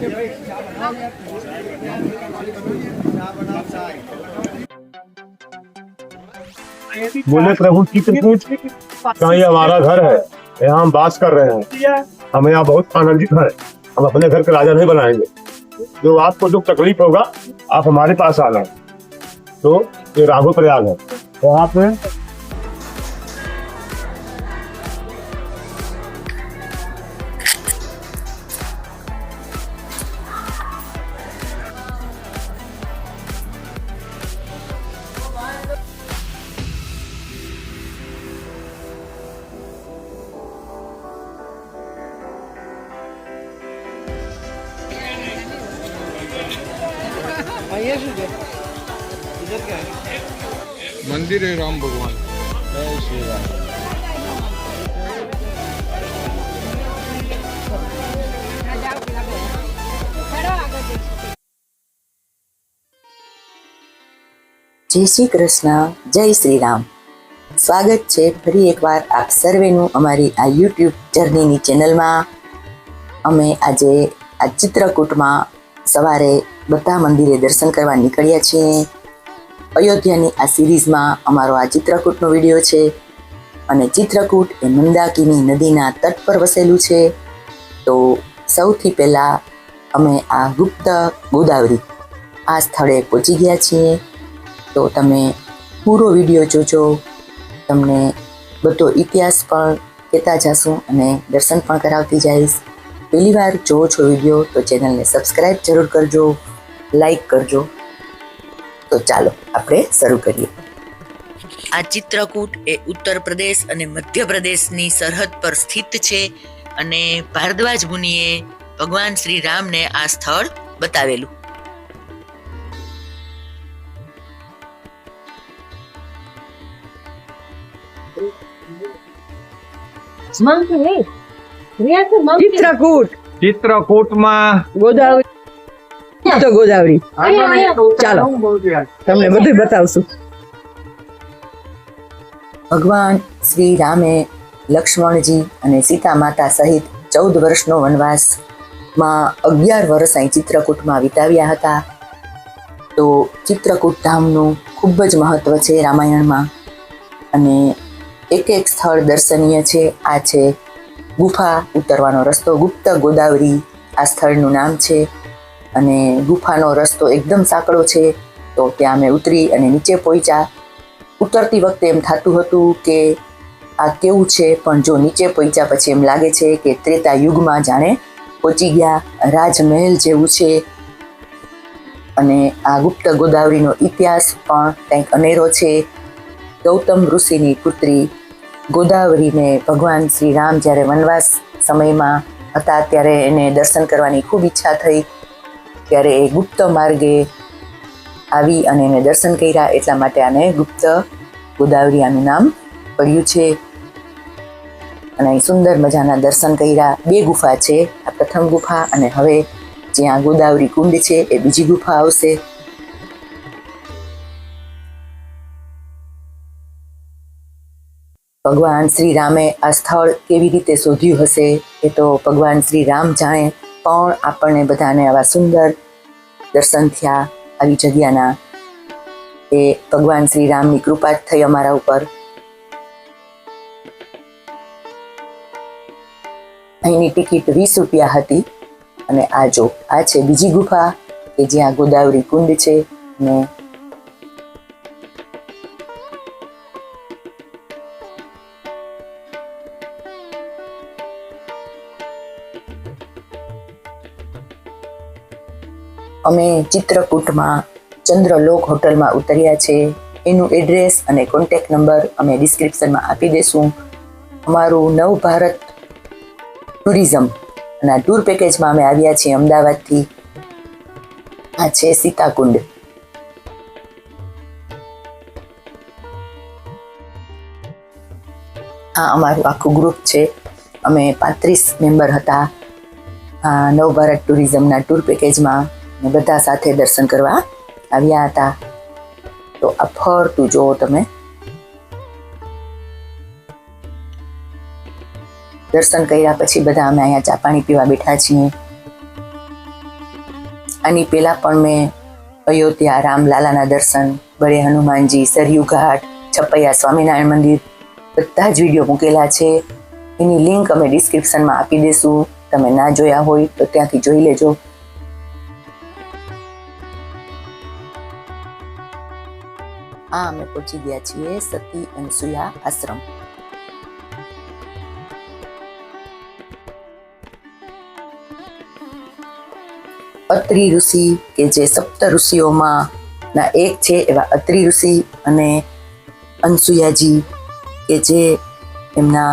बोले प्रभु चित्रकूट कहाँ ये हमारा घर है, यहाँ हम वास कर रहे हैं, हम यहाँ बहुत आनंदित हैं। हम अपने घर के राजा नहीं बनाएंगे। जो आपको दुख तकलीफ होगा आप हमारे पास आना। तो ये राघव प्रयाग है, तो आप मंदिर है राम भगवान। जय श्री राम। जय श्री कृष्ण, जय श्री राम। स्वागत है फरी एक बार आप सर्वेनु अमारी आ यूट्यूब जर्नीनी चेनलमां। अमे आजे आ चित्रकूटमां सवारे बधा मंदिरे दर्शन करवा निकळ्या छीए। अयोध्यानी आ सीरीजमां अमारो आ चित्रकूटनो विडियो छे अने चित्रकूट ए मंदाकिनी नदीना तट पर वसेલું છે। तो સૌથી પહેલા અમે આ ગુપ્ત ગોદાવરી આ સ્થળે પહોંચી ગયા છીએ। તો તમે પૂરો વિડીયો જોજો, તમને બધો ઇતિહાસ પણ કહેતા જશું અને દર્શન પણ કરાવતી જઈશ। પહેલી વાર જોવો છો વિડીયો તો ચેનલને સબસ્ક્રાઈબ જરૂર કરજો, લાઈક કરજો। તો ચાલો આપણે શરૂ કરીએ। આ ચિત્રકૂટ એ ઉત્તર પ્રદેશ અને મધ્ય પ્રદેશની સરહદ પર સ્થિત છે અને ભારદ્વાજ મુનિએ ભગવાન શ્રી રામને આ સ્થળ બતાવેલું। ચિત્રકૂટમાં ગોદાવરી તો ગોદાવરી ચાલો તમને બધું બતાવશું। ભગવાન શ્રી રામે લક્ષ્મણજી અને સીતા માતા સહિત 14 વર્ષનો વનવાસમાં 11 વર્ષ અહીં ચિત્રકૂટમાં વિતાવ્યા હતા। તો ચિત્રકૂટ ધામનું ખૂબ જ મહત્વ છે રામાયણમાં અને એક એક સ્થળ દર્શનીય છે। આ છે ગુફા ઉતરવાનો રસ્તો, ગુપ્ત ગોદાવરી આ સ્થળનું નામ છે અને ગુફાનો રસ્તો એકદમ સાંકડો છે। તો ત્યાં અમે ઉતરી અને નીચે પહોંચ્યા। ઉતરતી વખતે એમ થતું હતું કે આ કેવું છે, પણ જો નીચે પહોંચ્યા પછી એમ લાગે છે કે ત્રેતા યુગમાં જાણે પહોંચી ગયા, રાજમહેલ જેવું છે। અને આ ગુપ્ત ગોદાવરીનો ઇતિહાસ પણ કંઈક અનેરો છે। ગૌતમ ઋષિની પુત્રી ગોદાવરીને ભગવાન શ્રી રામ જ્યારે વનવાસ સમયમાં હતા ત્યારે એને દર્શન કરવાની ખૂબ ઈચ્છા થઈ, ત્યારે એ ગુપ્ત માર્ગે આવી અને એને દર્શન કર્યા, એટલા માટે આને ગુપ્ત ગોદાવરી આનું નામ પડ્યું છે। અને અહીં સુંદર મજાના દર્શન કર્યા। 2 ગુફા છે, આ પ્રથમ ગુફા અને હવે જ્યાં ગોદાવરી કુંડ છે એ બીજી ગુફા આવશે। ભગવાન શ્રી રામે આ સ્થળ કેવી રીતે શોધ્યું હશે એ તો ભગવાન શ્રી રામ જાણે, પણ આપણને બધાને આવા સુંદર દર્શન થયા આવી જગ્યાના। એ ભગવાન શ્રી રામની કૃપા જ થઈ અમારા ઉપર। અહીંની ટિકિટ 20 રૂપિયા હતી અને આ જો આ છે બીજી ગુફા કે જ્યાં ગોદાવરી કુંડ છે અને અમે ચિત્રકૂટમાં ચંદ્રલોક હોટલમાં ઉતર્યા છે। એનું એડ્રેસ અને કોન્ટેક્ટ નંબર અમે ડિસ્ક્રિપ્શનમાં આપી દઈશું। અમારું નવ ભારત ટુરિઝમ અને આ ટૂર પેકેજમાં અમે આવ્યા છીએ અમદાવાદથી। આ છે સીતાકુંડ। આ અમારું આખું ગ્રુપ છે, અમે 35 મેમ્બર હતા આ નવ ભારત ટુરિઝમના ટૂર પેકેજમાં ને બધા સાથે દર્શન કરવા આવ્યા હતા। તો આ ફરતું જુઓ તમે। દર્શન કર્યા પછી બધા અમે અહીંયા ચા પાણી પીવા બેઠા છીએ। આની પહેલાં પણ મેં અયોધ્યા રામલાલાના દર્શન, બળે હનુમાનજી, સરયુ ઘાટ, છપૈયા સ્વામિનારાયણ મંદિર બધા જ વિડીયો મૂકેલા છે. એની લિંક અમે ડિસ્ક્રિપ્શનમાં આપી દઈશું. તમે ના જોયા હોય તો ત્યાંથી જોઈ લેજો. અમે પહોંચી ગયા છીએ સતી અનસુયા આશ્રમ. અત્રિ ઋષિ કે જે સપ્ત ઋષિઓમાં ના એક છે એવા અત્રિ ઋષિ અને અનસુયાજી કે જે એમના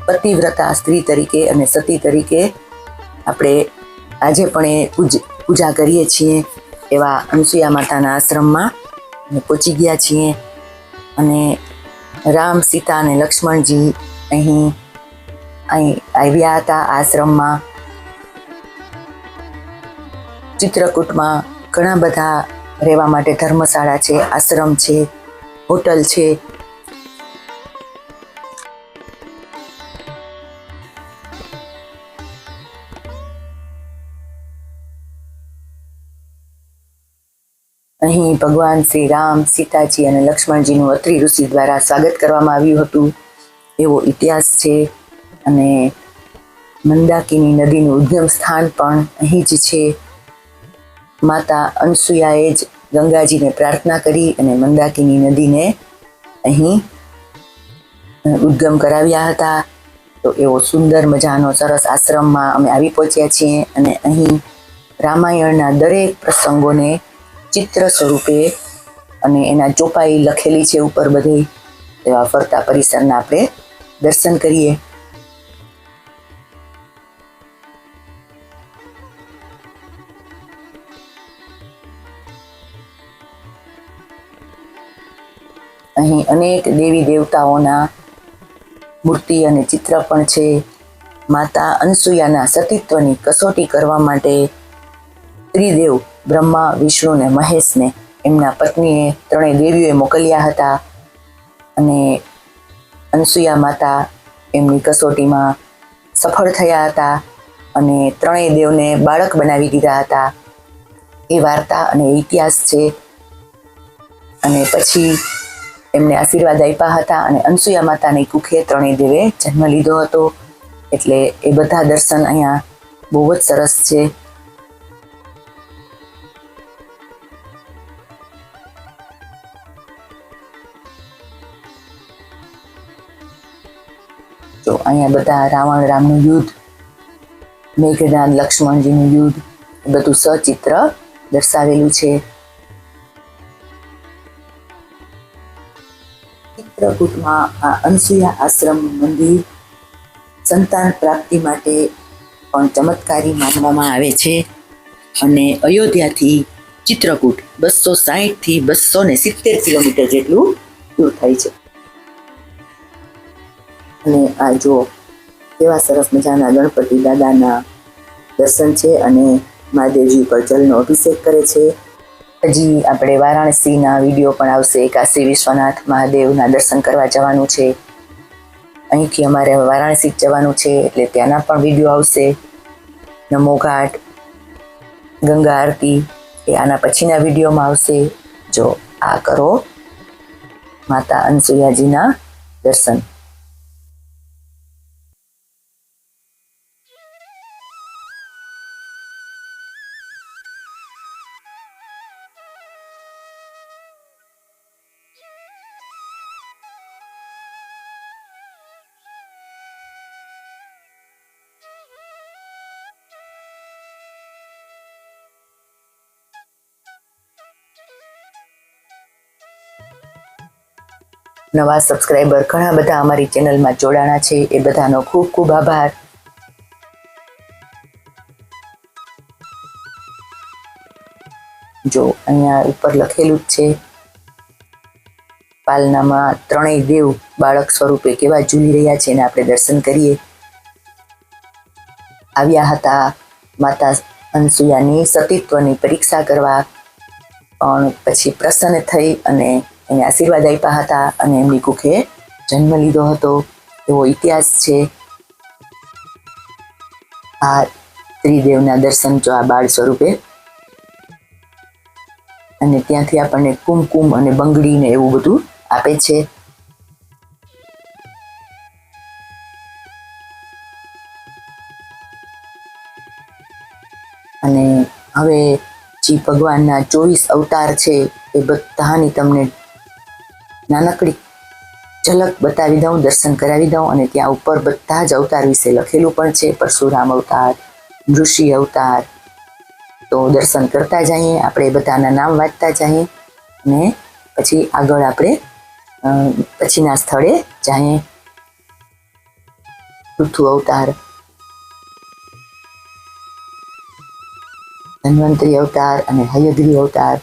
પતિવ્રતા સ્ત્રી તરીકે અને સતી તરીકે આપણે આજે પણ એ પૂજા કરીએ છીએ એવા અનસુયા માતાના આશ્રમમાં પહોંચી ગયા છીએ. અને રામ, સીતા અને લક્ષ્મણજી અહીં આવ્યા હતા આશ્રમમાં. ચિત્રકૂટમાં ઘણા બધા રહેવા માટે ધર્મશાળા છે, આશ્રમ છે, હોટલ છે. અહીં ભગવાન શ્રી રામ, સીતાજી અને લક્ષ્મણજીનું અત્રિ ઋષિ દ્વારા સ્વાગત કરવામાં આવ્યું હતું એવો ઇતિહાસ છે. અને મંદાકિની નદીનું ઉદ્ગમ સ્થાન પણ અહીં જ છે. માતા અનસુયાએ જ ગંગાજીને પ્રાર્થના કરી અને મંદાકિની નદીને અહીં ઉદ્ગમ કરાવ્યા હતા. તો એવો સુંદર મજાનો સરસ આશ્રમમાં અમે આવી પહોંચ્યા છીએ. અને અહીં રામાયણના દરેક પ્રસંગોને ચિત્ર સ્વરૂપે અને એના ચોપાઈ લખેલી છે ઉપર બધે. એવા ફરતા પરિસરના આપણે દર્શન કરીએ. અહીં અનેક દેવી દેવતાઓના મૂર્તિ અને ચિત્ર પણ છે. માતા અનસુયાના સતીત્વની કસોટી કરવા માટે ત્રિદેવ બ્રહ્મા, વિષ્ણુ અને મહેશને એમના પત્નીએ ત્રણેય દેવીઓએ મોકલ્યા હતા. અને અનસુયા માતા એમની કસોટીમાં સફળ થયા હતા અને ત્રણેય દેવને બાળક બનાવી દીધા હતા. એ વાર્તા અને ઇતિહાસ છે. અને પછી એમને આશીર્વાદ આપ્યા હતા અને અનસુયા માતાની કુખે ત્રણેય દેવે જન્મ લીધો હતો. એટલે એ બધા દર્શન અહીંયા બહુ જ સરસ છે. જો અહીંયા બધા રાવણ રામનું યુદ્ધ, મેઘનાદ લક્ષ્મણજીનું યુદ્ધ એ બધું સચિત્ર દર્શાવેલું છે. ચિત્રકૂટમાં આ અનસુયા આશ્રમ મંદિર સંતાન પ્રાપ્તિ માટે પણ ચમત્કારી માનવામાં આવે છે. અને અયોધ્યાથી ચિત્રકૂટ 260 થી 270 કિલોમીટર જેટલું દૂર થાય છે. અને આ જો કેવા સરસ મજાના ગણપતિ દાદાના દર્શન છે અને મહાદેવજી ઉપર જલનો અભિષેક કરે છે. હજી આપણે વારાણસીના વિડીયો પણ આવશે. કાશી વિશ્વનાથ મહાદેવના દર્શન કરવા જવાનું છે. અહીંથી અમારે વારાણસી જવાનું છે એટલે ત્યાંના પણ વિડીયો આવશે. નમો ઘાટ, ગંગા આરતી એ આના પછીના વિડીયોમાં આવશે. જો આ કરો માતા અનસુયાજીના દર્શન. નવા સબસ્ક્રાઈબર ઘણા બધા અમારી ચેનલમાં જોડાણા છે. એ બધાનો ખૂબ ખૂબ આભાર. જો અહીંયા ઉપર લખેલું જ છે પાલનામાં ત્રણેય દેવ બાળક સ્વરૂપે કેવા ઝૂલી રહ્યા છે અને આપણે દર્શન કરીએ. આવ્યા હતા માતા અનસુયાની સતીત્વની પરીક્ષા કરવા, પણ પછી પ્રસન્ન થઈ અને એને આશીર્વાદ આપ્યા હતા અને એમની કુખે જન્મ લીધો હતો એવો ઇતિહાસ છે. આ ત્રિદેવના દર્શન જો આ બાળ સ્વરૂપે અને ત્યાંથી આપણને કુમકુમ અને બંગડી ને એવું બધું આપે છે. અને હવે જે ભગવાનના 24 અવતાર છે એ બધાની તમને નાનકડી ઝલક બતાવી દઉં, દર્શન કરાવી દઉં. અને ત્યાં ઉપર બધા જ અવતાર વિશે લખેલું પણ છે. પરશુરામ અવતાર, ઋષિ અવતાર. તો દર્શન કરતા જઈએ, આપણે બધાના નામ વાંચતા જઈએ અને પછી આગળ આપણે પછીના સ્થળે જઈએ. પૃથુ અવતાર, ધન્વંતરી અવતાર અને હયગ્રીવ અવતાર,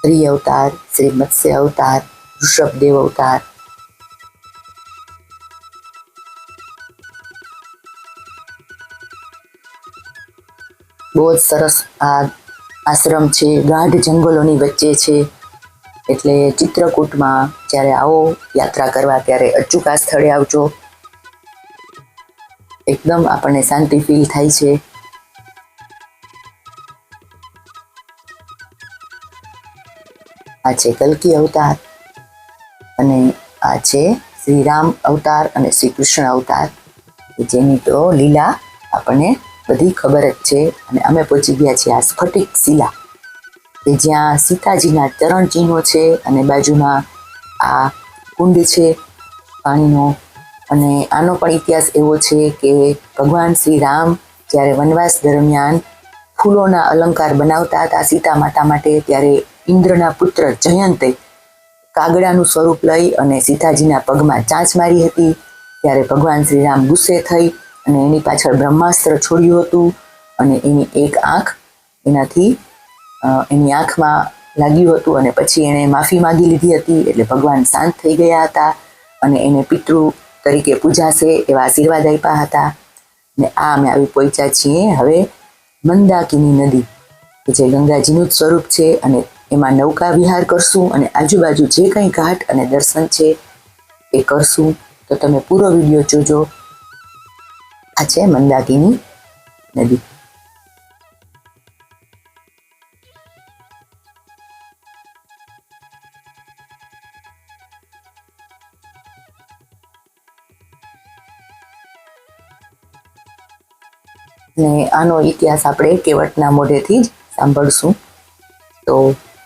ત્રિ અવતાર, શ્રી મત્સ્ય અવતાર, ઋષભદેવ અવતાર. બહુ જ સરસ આ આશ્રમ છે, ગાઢ જંગલોની વચ્ચે છે. એટલે ચિત્રકૂટમાં જ્યારે આવો યાત્રા કરવા ત્યારે અચૂક આ સ્થળે આવજો. એકદમ આપણને શાંતિ ફીલ થાય છે. આ છે કલ્કી અવતાર અને આ છે શ્રી રામ અવતાર અને શ્રી કૃષ્ણ અવતાર, જેની તો લીલા આપણને બધી ખબર જ છે. અને અમે પહોંચી ગયા છીએ આ સ્ફટિક શિલા, કે જ્યાં સીતાજીના ચરણ ચિહ્નો છે અને બાજુમાં આ કુંડ છે પાણીનો. અને આનો પણ ઇતિહાસ એવો છે કે ભગવાન શ્રી રામ જ્યારે વનવાસ દરમિયાન ફૂલોના અલંકાર બનાવતા હતા સીતા માતા માટે, ત્યારે ઇન્દ્રના પુત્ર જયંતે કાગડાનું સ્વરૂપ લઈ અને સીતાજીના પગમાં ચાંચ મારી હતી. ત્યારે ભગવાન શ્રી રામ ગુસ્સે થઈ અને એની પાછળ બ્રહ્માસ્ત્ર છોડ્યું હતું અને એની એક આંખ એનાથી એની આંખમાં લાગ્યું હતું અને પછી એણે માફી માંગી લીધી હતી. એટલે ભગવાન શાંત થઈ ગયા હતા અને એને પિતૃ તરીકે પૂજાશે એવા આશીર્વાદ આપ્યા હતા. ને આ અમે આવી પહોંચ્યા છીએ હવે મંદાકિની નદી, કે જે ગંગાજીનું જ સ્વરૂપ છે. અને એમાં નૌકા વિહાર કરશું અને આજુબાજુ જે કંઈ ઘાટ અને દર્શન છે એ કરશું. તો તમે પૂરો વિડીયો જોજો. આ છે મંદાકિની નદી. ને આનો ઇતિહાસ આપણે કેવટના મોઢેથી જ સાંભળશું. તો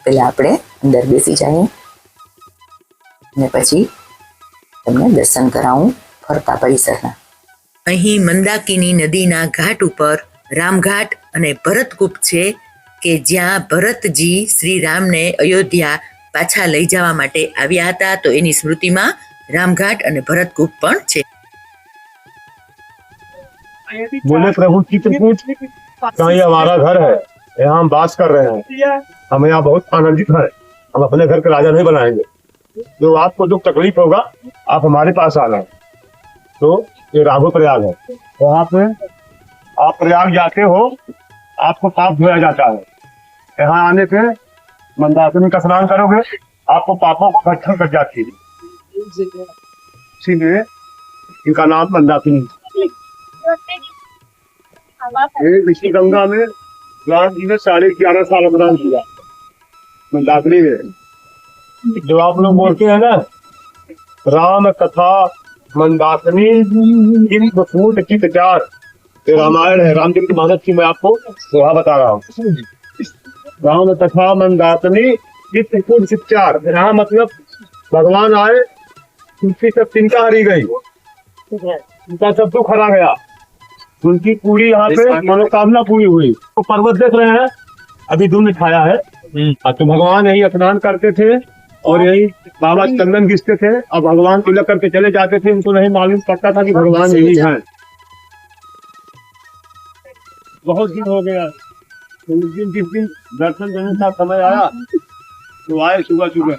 પહેલા આપણે અંદર બેસી જઈએ અને પછી તમને દર્શન કરાવું ફરતા પરિસરના. અહીં મંદાકિની નદીના ઘાટ ઉપર રામઘાટ અને ભરતકૂપ છે, કે જ્યાં ભરતજી શ્રી રામને અયોધ્યા પાછા લઈ જવા માટે આવ્યા હતા. તો એની સ્મૃતિમાં રામઘાટ અને ભરતકૂપ પણ છે. बोले प्रभु चित्रकूट का ये हमारा घर है, यहाँ हम वास कर रहे हैं, हम यहाँ बहुत आनंदित हैं. हम अपने घर के राजा नहीं बनाएंगे. जो आपको दुख तकलीफ होगा आप हमारे पास आना. तो ये राघो प्रयाग है, वहाँ पे आप प्रयाग जाते हो आपको पाप धोया जाता है. यहाँ आने पे मंदाकिनी का स्नान करोगे आपको पापों को खत्म कर जाती है. इसीलिए इनका नाम मंदाकिनी. ऋषि गंगा में राम जी ने 11.5 साल अपराध किया मंदाकिनी में. जो आप लोग बोलते हैं ना राम कथा मंदाकिनी चित्रकूट चित्तचार, ये रामायण है, रामचरित मानस की मैं आपको दोहा बता रहा हूँ. राम कथा मंदाकिनी चित्रकूट चित्तचार. यहाँ मतलब भगवान आए, उनकी सब चिंता हरी गई, उनका सब दुख हरा गया, उनकी पूरी यहाँ पे मनोकामना पूरी हुई. तो पर्वत देख रहे हैं अभी धुंध छाया है. तो भगवान यही स्नान करते थे और यही बाबा चंदन घिसते थे और भगवान तिलक करके चले जाते थे. उनको नहीं मालूम पड़ता था कि भगवान यही हैं. बहुत दिन हो गया. तो उस दिन जिस दिन दर्शन करने का समय आया तो आए सुबह सुबह.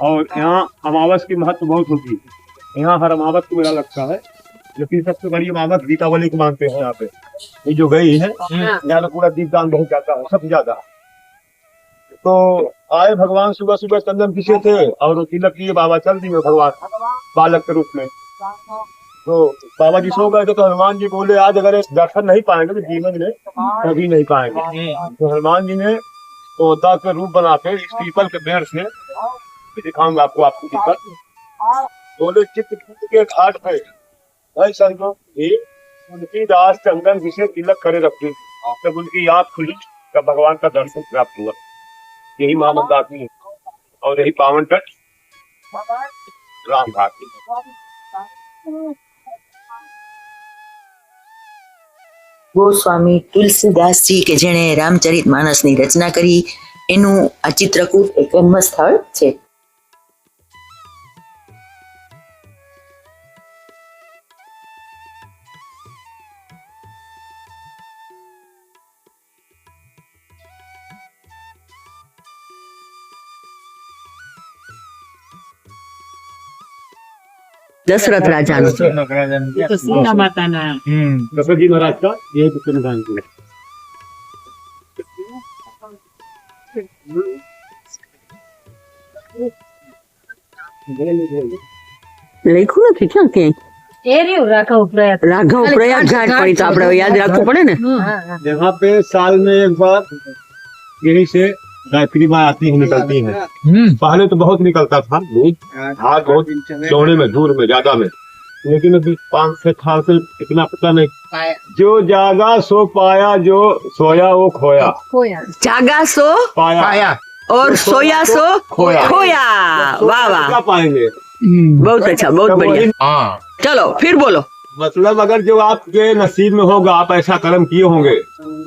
और यहाँ अमावस की महत्व बहुत होती है. यहाँ हर अमावस को मेला लगता है, लेकिन सबसे बड़ी अमावस दीपावली को मानते हैं. यहाँ पे ये जो गई है यहाँ पे पूरा दीपदान बहुत जाता है, सबसे ज्यादा. तो आए भगवान सुबह सुबह चंदन पीछे थे और तिलक किए. बाबा चल दिए भगवान बालक के रूप में. तो बाबा जी सो गए थे, तो हनुमान जी बोले आज अगर इस दर्शन नहीं पाएंगे तो जीवन में कभी नहीं पाएंगे। तो हनुमान जी ने तोता के रूप बना के इस पीपल के पेड़ से, दिखाऊंगा आपको पीपल, बोले चित्रकूट के घाट पे भाई संतों की उनकी दास चंदन जिसे तिलक करे रखती थी, जब उनकी आंख खुली तब भगवान का दर्शन प्राप्त हुआ। यही मां मंदाकिनी है और यही पावन तट राम घाट। ગોસ્વામી તુલસીદાસજી કે જેણે રામચરિત માનસની રચના કરી એનું આ ચિત્રકૂટ એક જન્મ સ્થળ છે. દશરથ રાજાનું સીતા માતાના दशरथ जी महाराज का ये निधान किया। લખ્યું નથી ક્યાં ક્યાંય રાઘવ પ્રયાગ ઘાટ પડી તો આપણે યાદ રાખવું પડે ને. यहाँ पे साल में एक बार यहीं से गायत्री माँ आती है, निकलती है। पहले तो बहुत निकलता था दूध, हाथ बहुत चौड़े में, दूर में, ज्यादा में, लेकिन अभी 5-6 साल से इतना पता नहीं। जो जागा सो पाया, जो सोया वो खोया। જાગા સો पाया और सोया सो खोया। खोया. वाह वाह, क्या पाएंगे? बहुत अच्छा, बहुत बढ़िया. चलो फिर बोलो. मतलब अगर जो आपके नसीब में होगा, आप ऐसा कर्म किए होंगे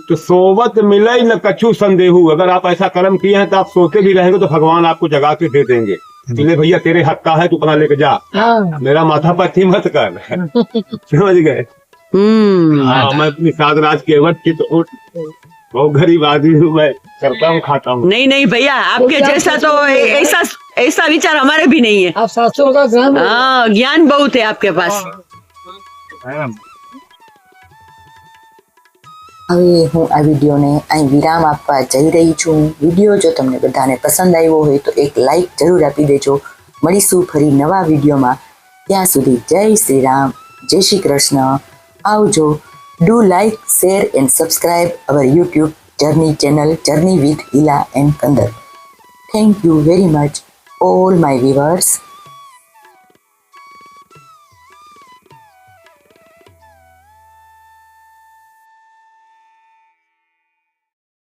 तो सोवत मिले न कछु संदेहू। अगर आप ऐसा कर्म किए हैं तो आप सोते भी रहेंगे तो भगवान आपको जगा के दे देंगे। इसलिए भैया तेरे हक का है, तू अपना लेके जा, मेरा माथा पत्थी मत कर। समझ गए? हाँ, मैं अपनी साध राज के चित उठ, बहुत गरीब आदमी हूँ, मैं करता हूँ, खाता हूँ। नहीं नहीं भैया, आपके जैसा तो ऐसा ऐसा विचार हमारे भी नहीं है. आप शास्त्रों का ज्ञान हाँ, ज्ञान बहुत है आपके पास. હવે હું આ વિડીયોને અહીં વિરામ આપવા જઈ રહી છું. વિડીયો જો તમને બધાને પસંદ આવ્યો હોય તો એક લાઈક જરૂર આપી દેજો. મળીશું ફરી નવા વિડીયોમાં. ત્યાં સુધી જય શ્રી રામ, જય શ્રી કૃષ્ણ, આવજો. Do like, share and subscribe our YouTube journey channel journey with Hila and Kandar. Thank you very much all my viewers.